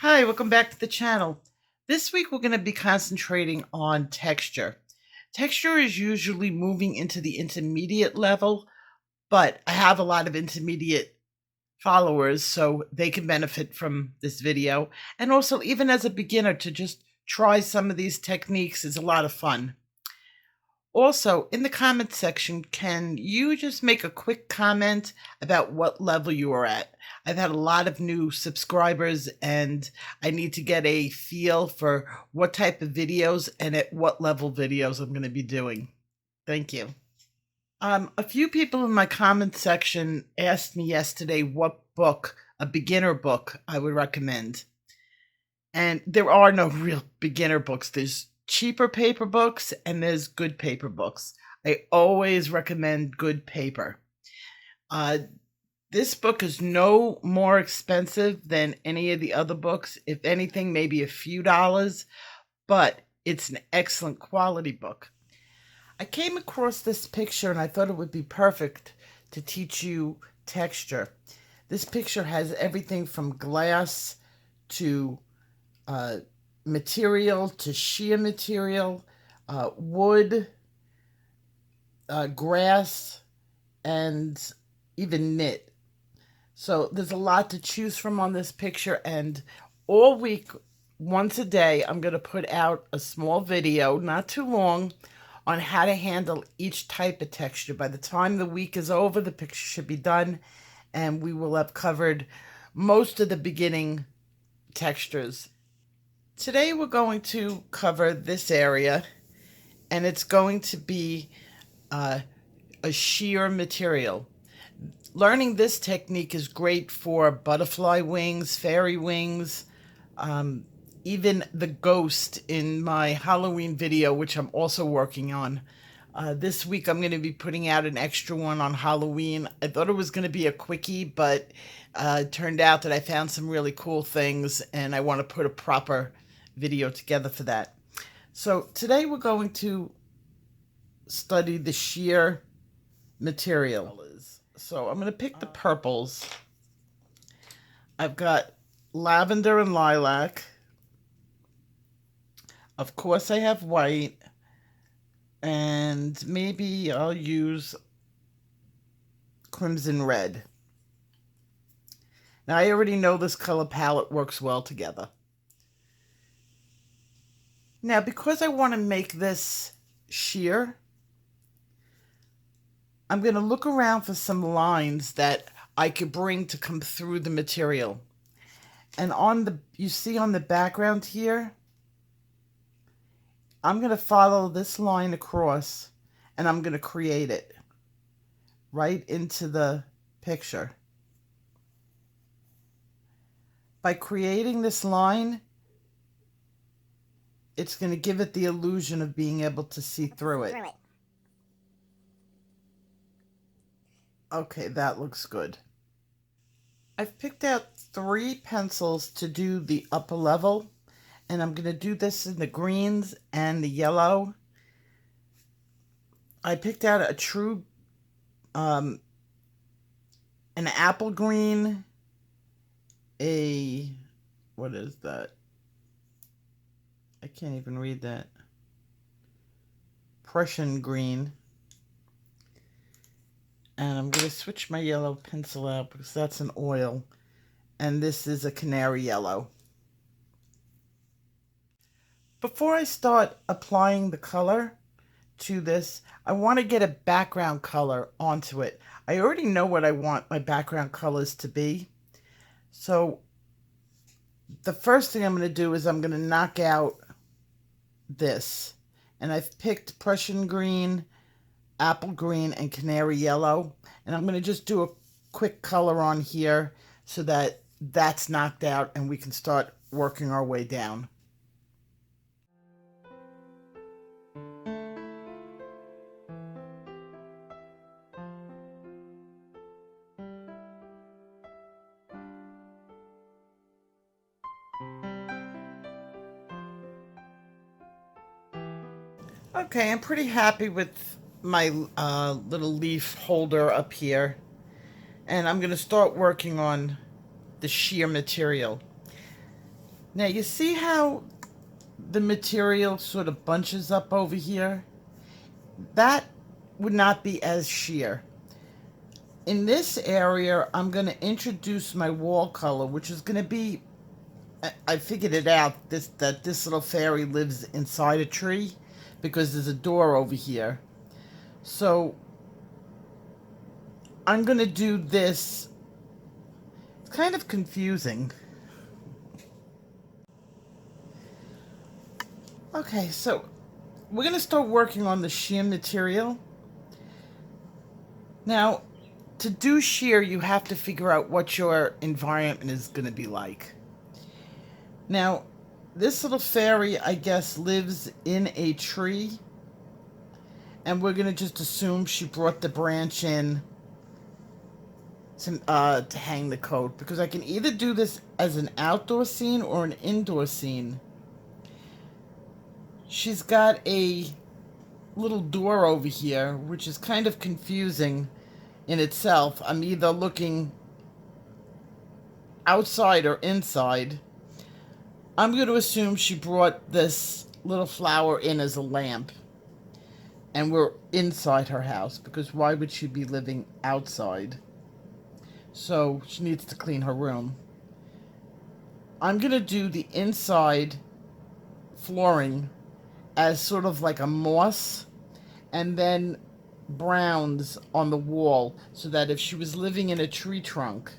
Hi, welcome back to the channel. This week we're going to be concentrating on texture. Texture is usually moving into the intermediate level, but I have a lot of intermediate followers, so they can benefit from this video. And also, even as a beginner, to just try some of these techniques is a lot of fun. Also, in the comment section, can you just make a quick comment about what level you are at? I've had a lot of new subscribers and I need to get a feel for what type of videos and at what level videos I'm going to be doing. Thank you. A few people in my comment section asked me yesterday what book, a beginner book, I would recommend. And there are no real beginner books. There's cheaper paper books and there's good paper books. I always recommend good paper. This book is no more expensive than any of the other books. If anything, maybe a few dollars, but it's an excellent quality book. I came across this picture and I thought it would be perfect to teach you texture. This picture has everything from glass to material to sheer material, wood, grass, and even knit. So there's a lot to choose from on this picture, and all week, once a day, I'm going to put out a small video, not too long, on how to handle each type of texture. By the time the week is over, the picture should be done, and we will have covered most of the beginning textures. Today we're going to cover this area, and it's going to be a sheer material. Learning this technique is great for butterfly wings, fairy wings, even the ghost in my Halloween video, which I'm also working on. This week I'm going to be putting out an extra one on Halloween. I thought it was going to be a quickie, but it turned out that I found some really cool things, and I want to put a proper video together for that. So today we're going to study the sheer material. So I'm going to pick the purples. I've got lavender and lilac. Of course I have white. And maybe I'll use crimson red. Now I already know this color palette works well together. Now because I want to make this sheer, I'm going to look around for some lines that I could bring to come through the material. And you see on the background here, I'm going to follow this line across and I'm going to create it right into the picture. By creating this line, it's going to give it the illusion of being able to see through it. Okay, that looks good. I've picked out 3 pencils to do the upper level, and I'm going to do this in the greens and the yellow. I picked out a true, an apple green, what is that? I can't even read that. Prussian green. And I'm going to switch my yellow pencil out because that's an oil. And this is a canary yellow. Before I start applying the color to this, I want to get a background color onto it. I already know what I want my background colors to be. So the first thing I'm going to do is I'm going to knock out this. And I've picked Prussian green, apple green, and canary yellow, and I'm going to just do a quick color on here so that that's knocked out and we can start working our way down. Okay, I'm pretty happy with my little leaf holder up here, and I'm going to start working on the sheer material. Now you see how the material sort of bunches up over here? That would not be as sheer. In this area, I'm going to introduce my wall color, which is going to be, I figured it out, that this little fairy lives inside a tree because there's a door over here. So I'm going to do this. It's kind of confusing. Okay, so we're going to start working on the Shim material. Now, to do sheer, you have to figure out what your environment is going to be like. Now, this little fairy, I guess, lives in a tree. And we're going to just assume she brought the branch in to hang the coat. Because I can either do this as an outdoor scene or an indoor scene. She's got a little door over here, which is kind of confusing in itself. I'm either looking outside or inside. I'm going to assume she brought this little flower in as a lamp. And we're inside her house, because why would she be living outside? So she needs to clean her room. I'm going to do the inside flooring as sort of like a moss, and then browns on the wall, so that if she was living in a tree trunk,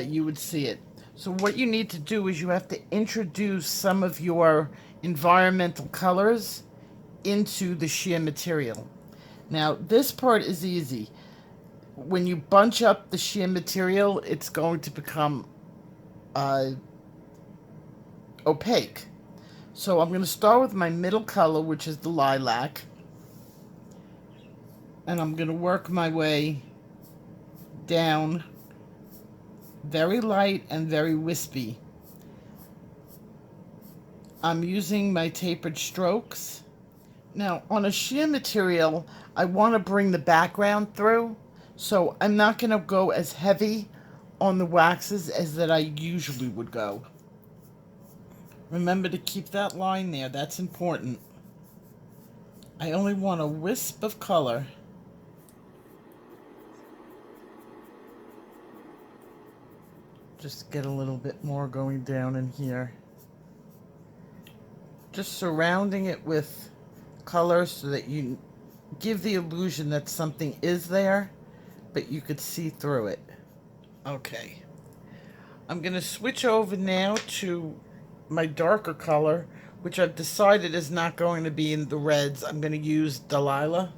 you would see it. So what you need to do is you have to introduce some of your environmental colors into the sheer material. Now, this part is easy. When you bunch up the sheer material, it's going to become opaque. So I'm going to start with my middle color, which is the lilac. And I'm going to work my way down very light and very wispy. I'm using my tapered strokes. Now, on a sheer material, I want to bring the background through, so I'm not going to go as heavy on the waxes as that I usually would go. Remember to keep that line there, that's important. I only want a wisp of color. Just get a little bit more going down in here. Just surrounding it with color so that you give the illusion that something is there, but you could see through it. Okay. I'm going to switch over now to my darker color, which I've decided is not going to be in the reds. I'm going to use Delilah.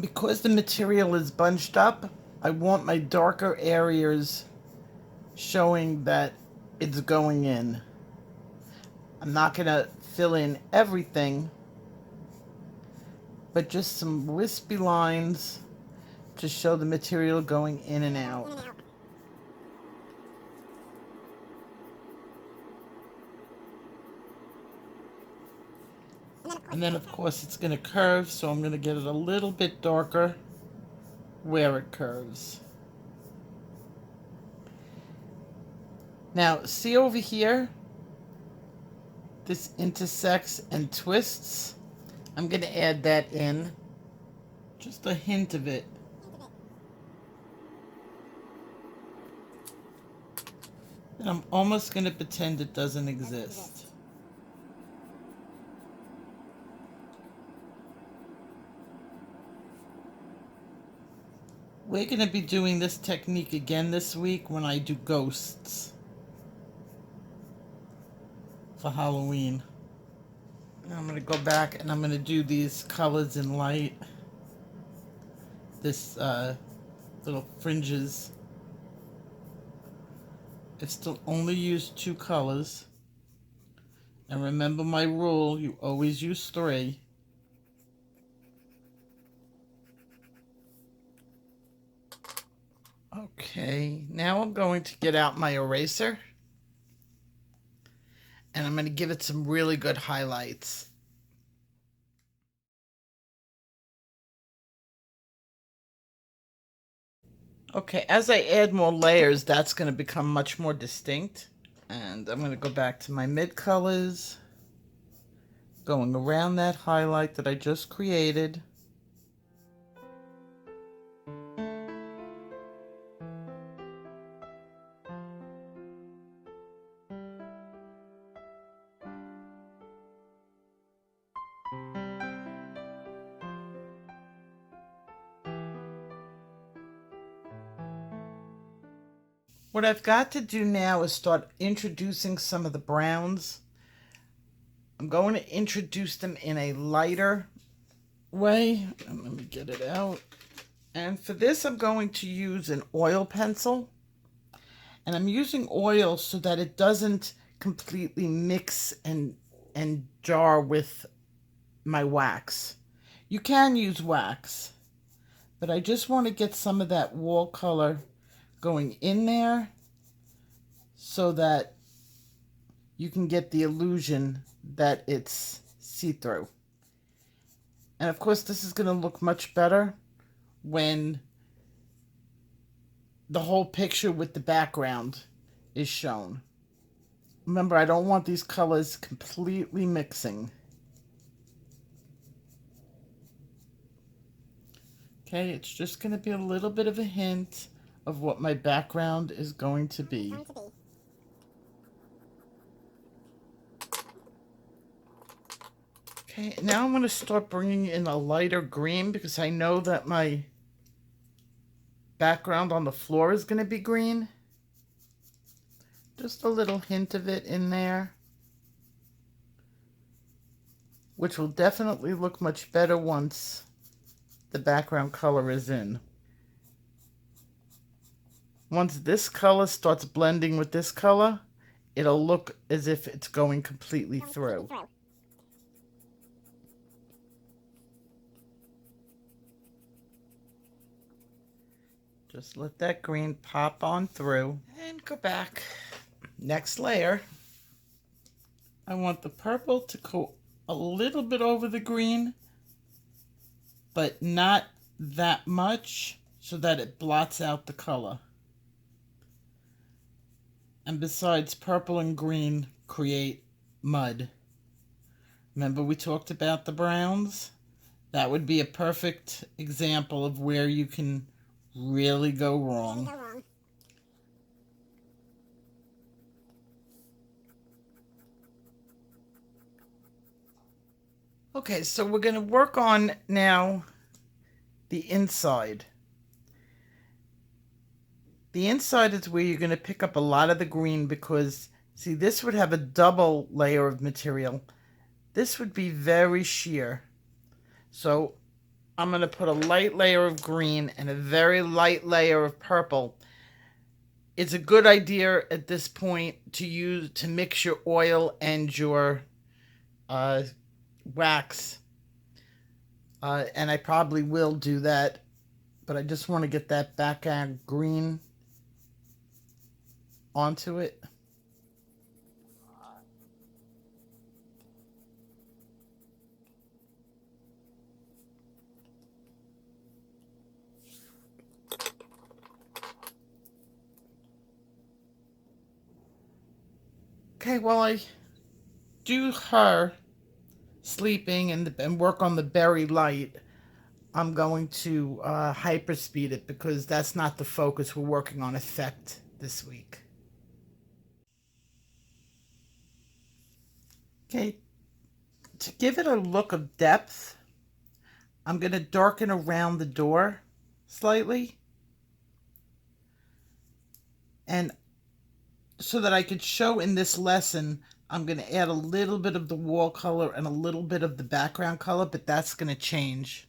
Because the material is bunched up, I want my darker areas showing that it's going in. I'm not going to fill in everything, but just some wispy lines to show the material going in and out. And then, of course, it's going to curve, so I'm going to get it a little bit darker where it curves. Now, see over here? This intersects and twists. I'm going to add that in. Just a hint of it. And I'm almost going to pretend it doesn't exist. We're going to be doing this technique again this week when I do ghosts for Halloween. Now I'm going to go back and I'm going to do these colors in light. This little fringes. I've still only used 2 colors. And remember my rule, you always use 3. Okay, now I'm going to get out my eraser. And I'm going to give it some really good highlights. Okay, as I add more layers, that's going to become much more distinct. And I'm going to go back to my mid colors, going around that highlight that I just created. What I've got to do now is start introducing some of the browns. I'm going to introduce them in a lighter way. And let me get it out. And for this, I'm going to use an oil pencil. And I'm using oil so that it doesn't completely mix and jar with my wax. You can use wax, but I just want to get some of that wall color going in there so that you can get the illusion that it's see-through. And of course, this is going to look much better when the whole picture with the background is shown. Remember, I don't want these colors completely mixing. Okay, it's just going to be a little bit of a hint of what my background is going to be. Okay, now I'm going to start bringing in a lighter green because I know that my background on the floor is going to be green. Just a little hint of it in there, which will definitely look much better once the background color is in. Once this color starts blending with this color, it'll look as if it's going completely through. Just let that green pop on through and go back. Next layer, I want the purple to go a little bit over the green, but not that much so that it blots out the color. And besides, purple and green create mud. Remember we talked about the browns? That would be a perfect example of where you can really go wrong. Okay, so we're going to work on now the inside. The inside is where you're going to pick up a lot of the green because, see, this would have a double layer of material. This would be very sheer. So I'm going to put a light layer of green and a very light layer of purple. It's a good idea at this point to mix your oil and your wax. And I probably will do that, but I just want to get that background green onto it. Okay, while I do her sleeping and work on the berry light, I'm going to hyperspeed it because that's not the focus. We're working on effect this week. Okay, to give it a look of depth, I'm going to darken around the door slightly. And so that I could show in this lesson, I'm going to add a little bit of the wall color and a little bit of the background color, but that's going to change.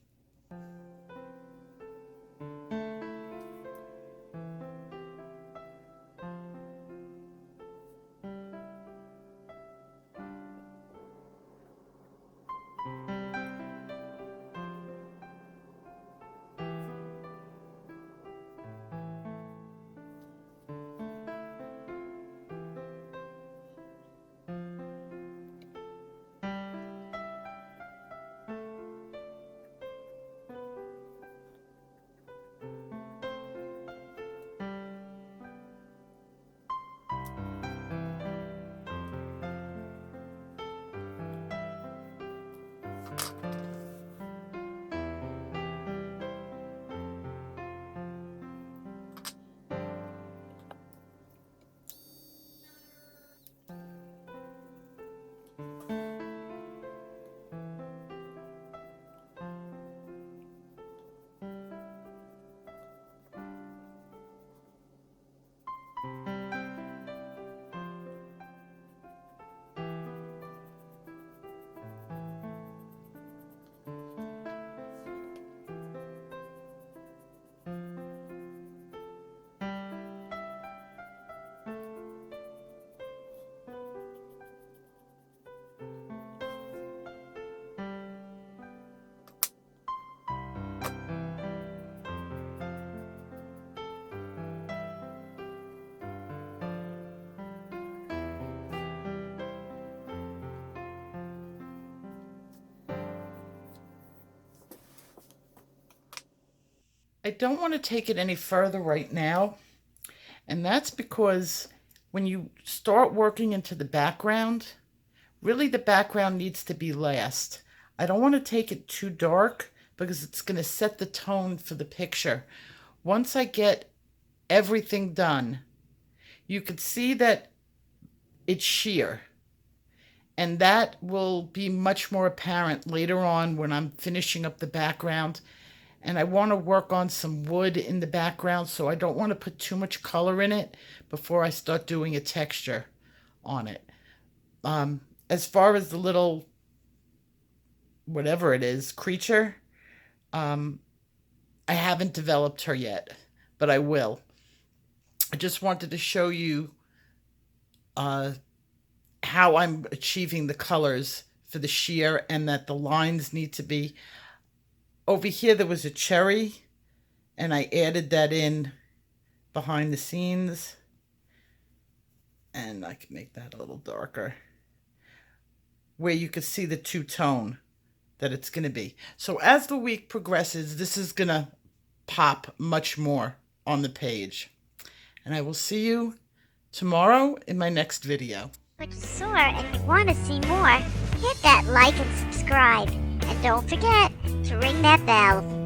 I don't want to take it any further right now, and that's because when you start working into the background, really the background needs to be last. I don't want to take it too dark because it's going to set the tone for the picture. Once I get everything done, you can see that it's sheer, and that will be much more apparent later on when I'm finishing up the background. And I want to work on some wood in the background, so I don't want to put too much color in it before I start doing a texture on it. As far as the little, whatever it is, creature, I haven't developed her yet, but I will. I just wanted to show you how I'm achieving the colors for the sheer, and that the lines need to be. Over here there was a cherry, and I added that in behind the scenes, and I can make that a little darker, where you can see the two-tone that it's going to be. So as the week progresses, this is going to pop much more on the page. And I will see you tomorrow in my next video. But you saw and you want to see more, hit that like and subscribe. And don't forget to ring that bell.